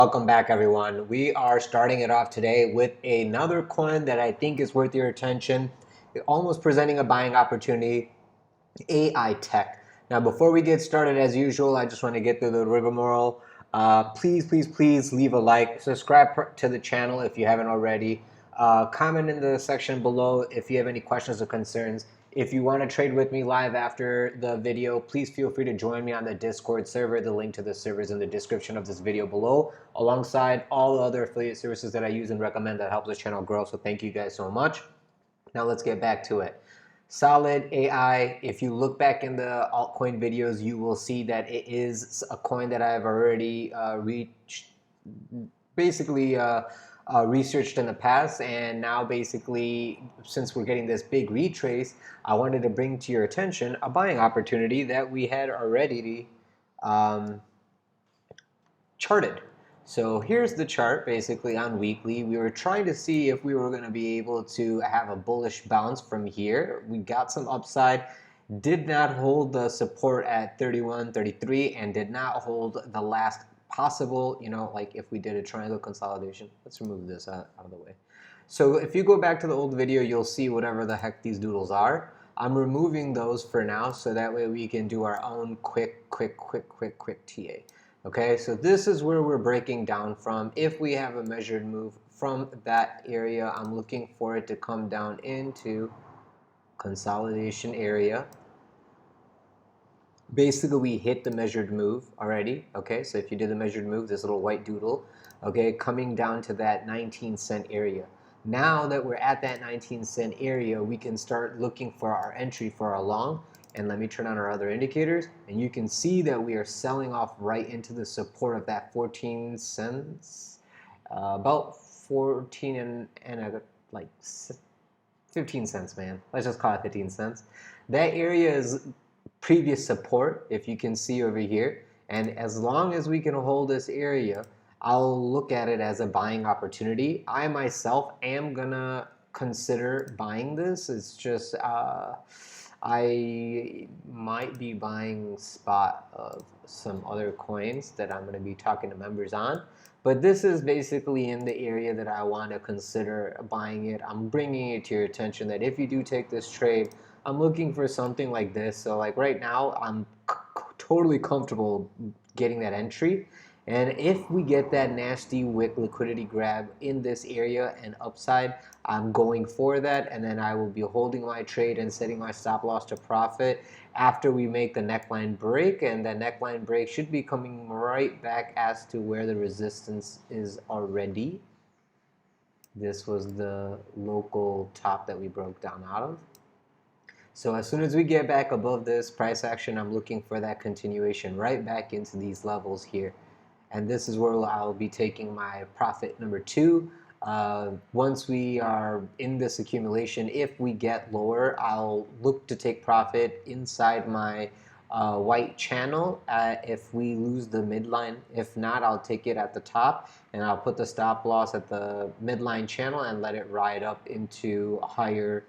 Welcome back, everyone. We are starting it off today with another coin that I think is worth your attention, almost presenting a buying opportunity, AITECH. Now, before we get started, as usual, I just want to get through the rigmarole. Please leave a like, subscribe to the channel if you haven't already. Comment in the section below if you have any questions or concerns. If you want to trade with me live after the video, please feel free to join me on the Discord server. The link to the server is in the description of this video below, alongside all the other affiliate services that I use and recommend that help this channel grow. So thank you guys so much. Now let's get back to it. Solid AI, if you look back in the altcoin videos, you will see that it is a coin that I've already researched in the past, and now basically, since we're getting this big retrace, I wanted to bring to your attention a buying opportunity that we had already charted. So here's the chart basically on weekly. We were trying to see if we were going to be able to have a bullish bounce from here. We got some upside, did not hold the support at 31, 33, and did not hold the last possible, like if we did a triangle consolidation. Let's remove this out of the way. So if you go back to the old video, you'll see whatever the heck these doodles are. I'm removing those for now, so that way we can do our own quick TA. Okay, so this is where we're breaking down from. If we have a measured move from that area, I'm looking for it to come down into consolidation area. Basically, we hit the measured move already. Okay, so if you did the measured move, this little white doodle, okay, coming down to that 19-cent area. Now that we're at that 19-cent area, we can start looking for our entry for our long. And let me turn on our other indicators, and you can see that we are selling off right into the support of that 14 cents, about 14 and like 15 cents, man. Let's just call it 15 cents. That area is previous support, if you can see over here, and as long as we can hold this area, I'll look at it as a buying opportunity. I myself am gonna consider buying this. It's just I might be buying spot of some other coins that I'm going to be talking to members on. But this is basically in the area that I want to consider buying it. I'm bringing it to your attention that if you do take this trade, I'm looking for something like this. So like right now, I'm totally comfortable getting that entry. And if we get that nasty wick liquidity grab in this area and upside, I'm going for that, and then I will be holding my trade and setting my stop loss to profit after we make the neckline break, and the neckline break should be coming right back as to where the resistance is already. This was the local top that we broke down out of. So as soon as we get back above this price action, I'm looking for that continuation right back into these levels here. And this is where I'll be taking my profit number 2. Once we are in this accumulation, if we get lower, I'll look to take profit inside my white channel if we lose the midline. If not, I'll take it at the top, and I'll put the stop loss at the midline channel and let it ride up into higher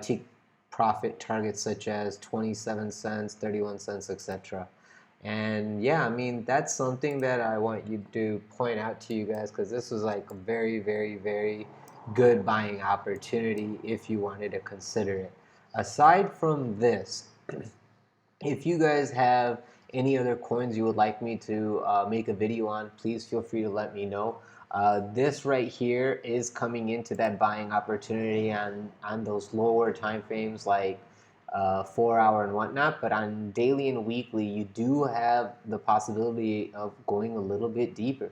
take profit targets such as 27 cents, 31 cents, etc. And yeah, I mean, that's something that I want you to point out to you guys, because this was like a very good buying opportunity if you wanted to consider it. Aside from this, if you guys have any other coins you would like me to make a video on, please feel free to let me know. This right here is coming into that buying opportunity on those lower time frames, like 4 hour and whatnot, but on daily and weekly, you do have the possibility of going a little bit deeper.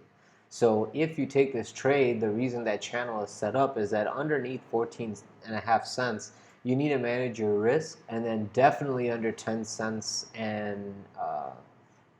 So if you take this trade, the reason that channel is set up is that underneath 14.5 cents, you need to manage your risk, and then definitely under 10 cents and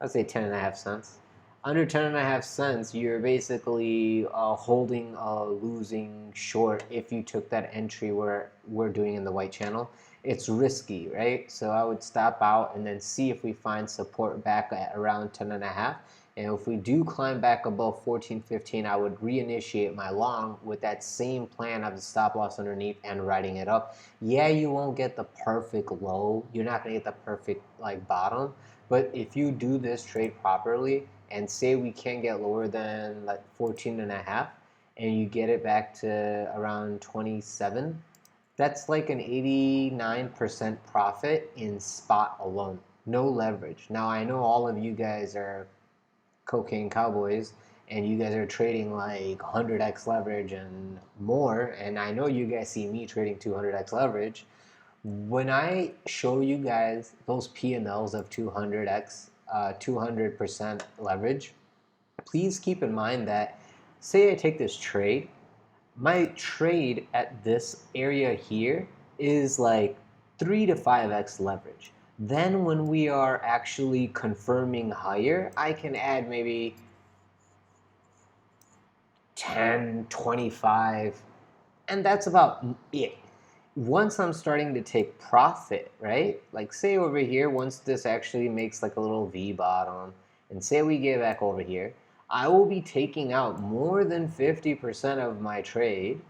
let's say 10.5 cents. Under 10.5 cents, you're basically holding a losing short if you took that entry where we're doing in the white channel. It's risky, right? So I would stop out and then see if we find support back at around 10.5. And if we do climb back above 14.15, I would reinitiate my long with that same plan of the stop loss underneath and riding it up. Yeah, you won't get the perfect low. You're not going to get the perfect like bottom. But if you do this trade properly and say we can't get lower than like 14 and a half, and you get it back to around 27, that's like an 89% profit in spot alone, no leverage. Now I know all of you guys are cocaine cowboys and you guys are trading like 100x leverage and more, and I know you guys see me trading 200x leverage. When I show you guys those P&Ls of 200x 200% leverage, please keep in mind that, say I take this trade, my trade at this area here is like 3 to 5x leverage. Then when we are actually confirming higher, I can add maybe 10, 25, and that's about it. Once I'm starting to take profit, right? Like say over here, once this actually makes like a little V bottom, and say we get back over here, I will be taking out more than 50% of my trade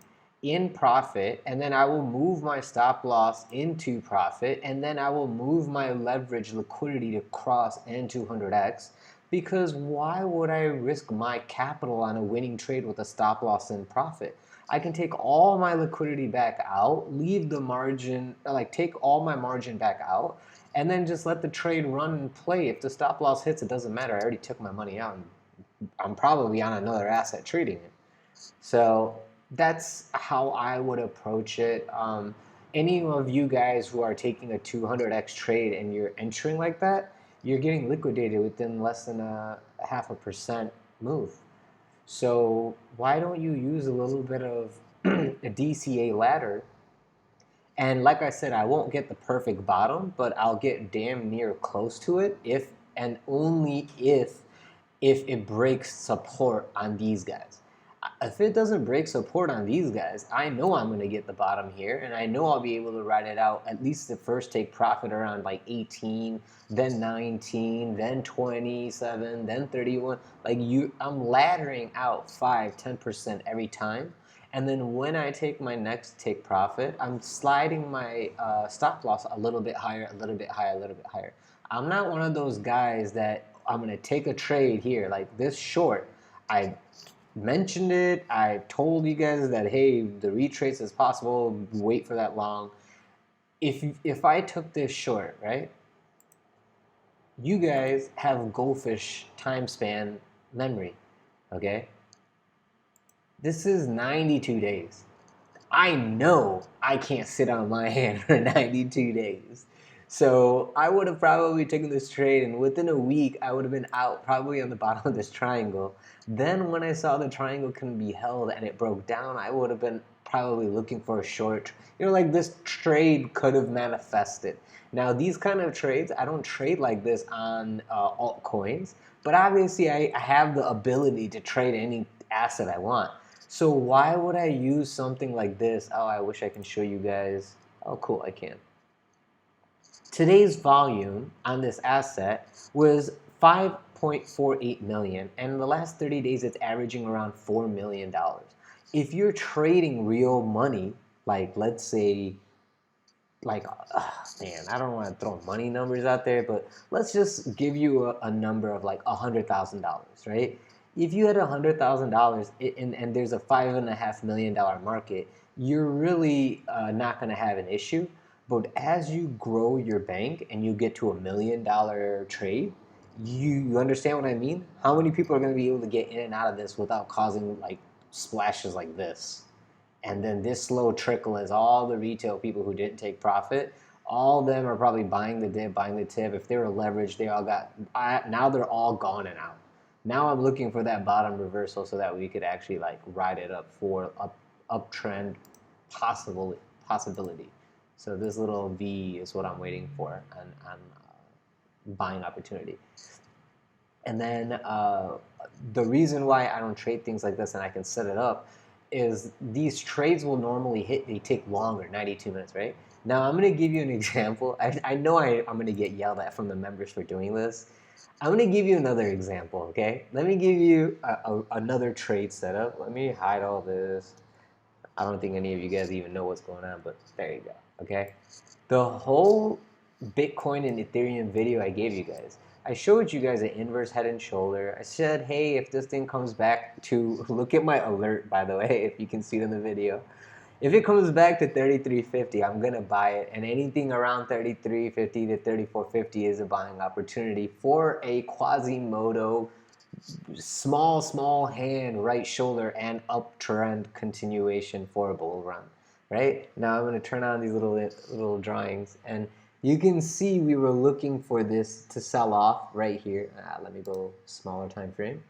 in profit, and then I will move my stop loss into profit, and then I will move my leverage liquidity to cross N200X, because why would I risk my capital on a winning trade with a stop loss in profit? I can take all my liquidity back out, leave the margin, like take all my margin back out, and then just let the trade run and play. If the stop loss hits, it doesn't matter. I already took my money out, and I'm probably on another asset trading it. So that's how I would approach it. Any of you guys who are taking a 200x trade and you're entering like that, you're getting liquidated within less than a 0.5% move. So why don't you use a little bit of a DCA ladder? And like I said, I won't get the perfect bottom, but I'll get damn near close to it if and only if it breaks support on these guys. If it doesn't break support on these guys, I know I'm going to get the bottom here, and I know I'll be able to ride it out, at least the first take profit around like 18, then 19, then 27, then 31. Like I'm laddering out 5, 10% every time. And then when I take my next take profit, I'm sliding my stop loss a little bit higher, a little bit higher, a little bit higher. I'm not one of those guys that I'm going to take a trade here like this short. I mentioned it. I told you guys that, hey, the retrace is possible. Wait for that long. If I took this short, right? You guys have goldfish time span memory, okay? This is 92 days. I know I can't sit on my hand for 92 days. So I would have probably taken this trade, and within a week, I would have been out probably on the bottom of this triangle. Then when I saw the triangle couldn't be held and it broke down, I would have been probably looking for a short. Like this trade could have manifested. Now, these kind of trades, I don't trade like this on altcoins, but obviously I have the ability to trade any asset I want. So why would I use something like this? Oh, I wish I can show you guys. Oh, cool, I can. Today's volume on this asset was 5.48 million, and in the last 30 days, it's averaging around $4 million. If you're trading real money, like let's say, like, man, I don't want to throw money numbers out there, but let's just give you a number of like $100,000, right? If you had $100,000 and there's a $5.5 million market, you're really not going to have an issue. But as you grow your bank and you get to $1 million trade, you understand what I mean? How many people are going to be able to get in and out of this without causing like splashes like this? And then this slow trickle is all the retail people who didn't take profit. All of them are probably buying the dip, buying the tip. If they were leveraged, they all got, now they're all gone and out. Now I'm looking for that bottom reversal so that we could actually like ride it up for uptrend possibility. So this little V is what I'm waiting for on buying opportunity. And then the reason why I don't trade things like this and I can set it up is these trades will normally hit, they take longer, 92 minutes, right? Now I'm going to give you an example. I know I'm going to get yelled at from the members for doing this. I'm going to give you another example, okay? Let me give you another trade setup. Let me hide all this. I don't think any of you guys even know what's going on, but there you go, okay? The whole Bitcoin and Ethereum video I gave you guys, I showed you guys an inverse head and shoulder. I said, hey, if this thing comes back to, look at my alert, by the way, if you can see it in the video. If it comes back to 33.50, I'm gonna buy it, and anything around 33.50 to 34.50 is a buying opportunity for a Quasimodo small hand right shoulder and uptrend continuation for a bull run. Right now, I'm gonna turn on these little drawings, and you can see we were looking for this to sell off right here. Let me go smaller time frame.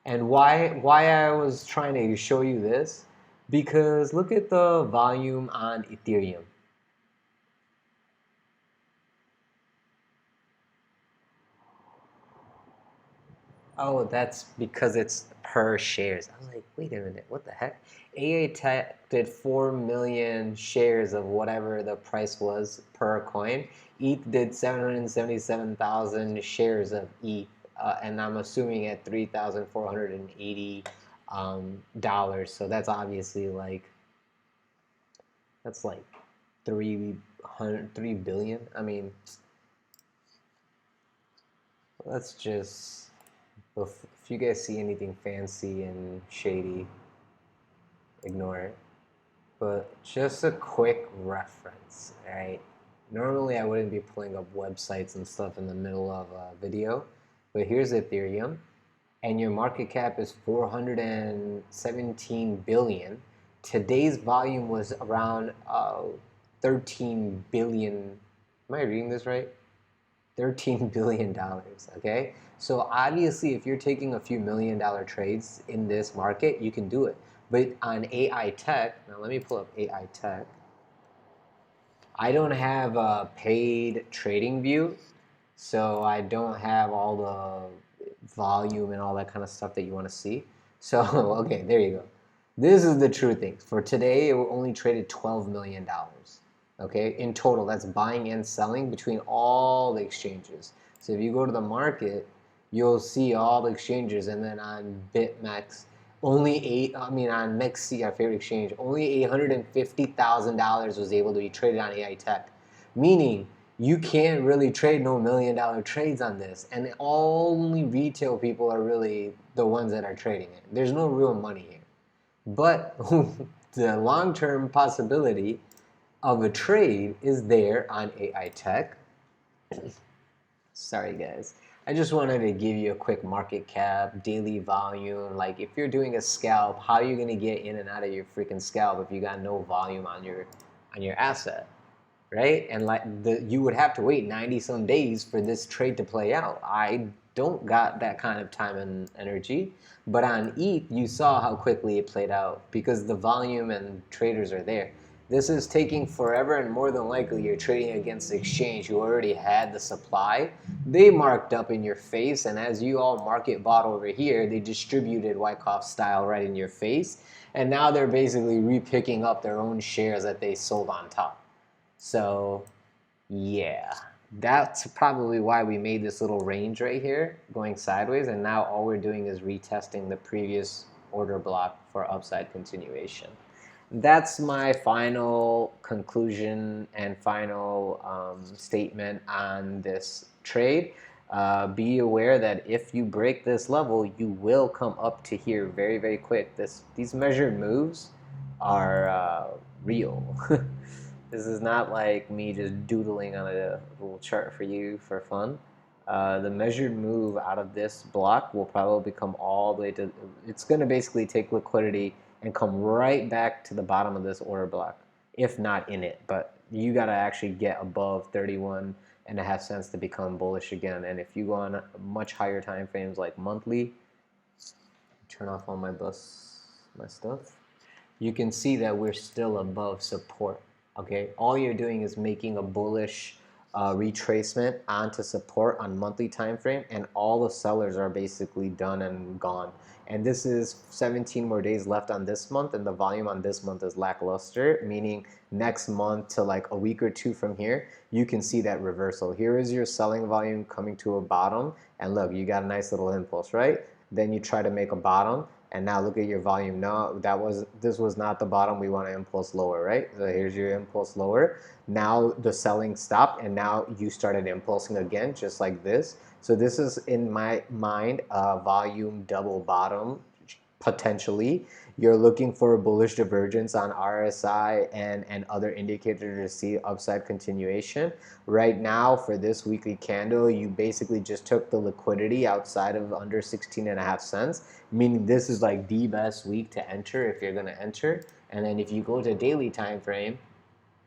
And why I was trying to show you this, because look at the volume on Ethereum. Oh, that's because it's per shares. I was like, wait a minute, what the heck? AITECH did 4 million shares of whatever the price was per coin. ETH did 777,000 shares of ETH, and I'm assuming at $3,480 dollars. So that's obviously like, that's like 3 billion. I mean, let's just, if you guys see anything fancy and shady, ignore it. But just a quick reference, right? Normally I wouldn't be pulling up websites and stuff in the middle of a video, but here's Ethereum, and your market cap is 417 billion. Today's volume was around 13 billion. Am I reading this right? $13 billion, okay? So obviously, if you're taking a few $1 million trades in this market, you can do it. But on AITECH, now let me pull up AITECH. I don't have a paid trading view, so I don't have all the volume and all that kind of stuff that you want to see. So, okay, there you go. This is the true thing. For today, it only traded $12 million. Okay, in total, that's buying and selling between all the exchanges. So if you go to the market, you'll see all the exchanges, and then on BitMEX, on MEXC, our favorite exchange, only $850,000 was able to be traded on AITECH, meaning you can't really trade no $1 million trades on this, and only retail people are really the ones that are trading it. There's no real money here. But the long-term possibility of a trade is there on AITECH. Sorry guys, I just wanted to give you a quick market cap, daily volume. Like if you're doing a scalp, how are you gonna get in and out of your freaking scalp if you got no volume on your asset, right? And like you would have to wait 90 some days for this trade to play out. I don't got that kind of time and energy, but on ETH you saw how quickly it played out because the volume and traders are there. This is taking forever, and more than likely you're trading against the exchange who already had the supply. They marked up in your face, and as you all market bought over here, they distributed Wyckoff style right in your face, and now they're basically repicking up their own shares that they sold on top. So yeah, that's probably why we made this little range right here going sideways, and now all we're doing is retesting the previous order block for upside continuation. That's my final conclusion and final statement on this trade. Be aware that if you break this level, you will come up to here very, very quick. These measured moves are real. This is not like me just doodling on a little chart for you for fun. The measured move out of this block will probably come all the way to, it's going to basically take liquidity and come right back to the bottom of this order block, if not in it. But you got to actually get above 31.5 cents to become bullish again. And if you go on much higher time frames like monthly, turn off all my stuff, you can see that we're still above support. Okay, all you're doing is making a bullish retracement onto support on monthly time frame, and all the sellers are basically done and gone. And this is 17 more days left on this month, and the volume on this month is lackluster, meaning next month to like a week or two from here, you can see that reversal. Here is your selling volume coming to a bottom, and look, you got a nice little impulse, right? Then you try to make a bottom, and now look at your volume. No, this was not the bottom. We want to impulse lower, right? So here's your impulse lower. Now the selling stopped, and now you started impulsing again, just like this. So this is, in my mind, a volume double bottom, potentially. You're looking for a bullish divergence on RSI and other indicators to see upside continuation. Right now, for this weekly candle, you basically just took the liquidity outside of under 16.5 cents, meaning this is like the best week to enter if you're going to enter. And then if you go to daily time frame,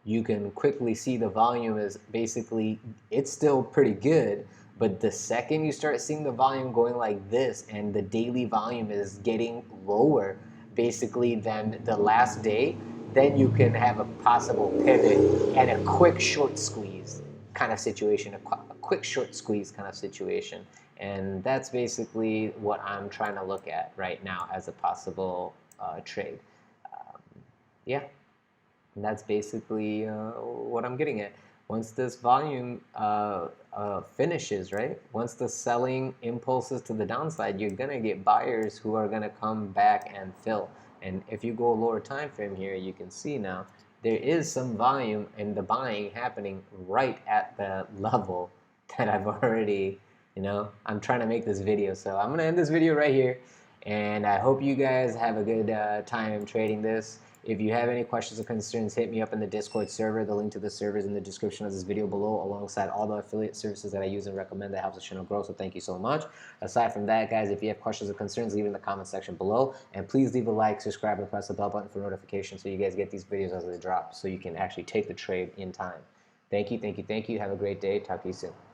you can quickly see the volume is basically, it's still pretty good, but the second you start seeing the volume going like this and the daily volume is getting lower basically than the last day, then you can have a possible pivot and a quick short squeeze kind of situation, a quick short squeeze kind of situation. And that's basically what I'm trying to look at right now as a possible trade. Yeah. And that's basically what I'm getting at. Once this volume finishes, right? Once the selling impulses to the downside, you're gonna get buyers who are gonna come back and fill. And if you go lower time frame here, you can see now there is some volume in the buying happening right at the level that I've already, I'm trying to make this video. So I'm gonna end this video right here. And I hope you guys have a good time trading this. If you have any questions or concerns, hit me up in the Discord server. The link to the server is in the description of this video below, alongside all the affiliate services that I use and recommend that helps the channel grow. So thank you so much. Aside from that, guys, if you have questions or concerns, leave it in the comment section below. And please leave a like, subscribe, and press the bell button for notifications so you guys get these videos as they drop, so you can actually take the trade in time. Thank you, thank you, thank you. Have a great day. Talk to you soon.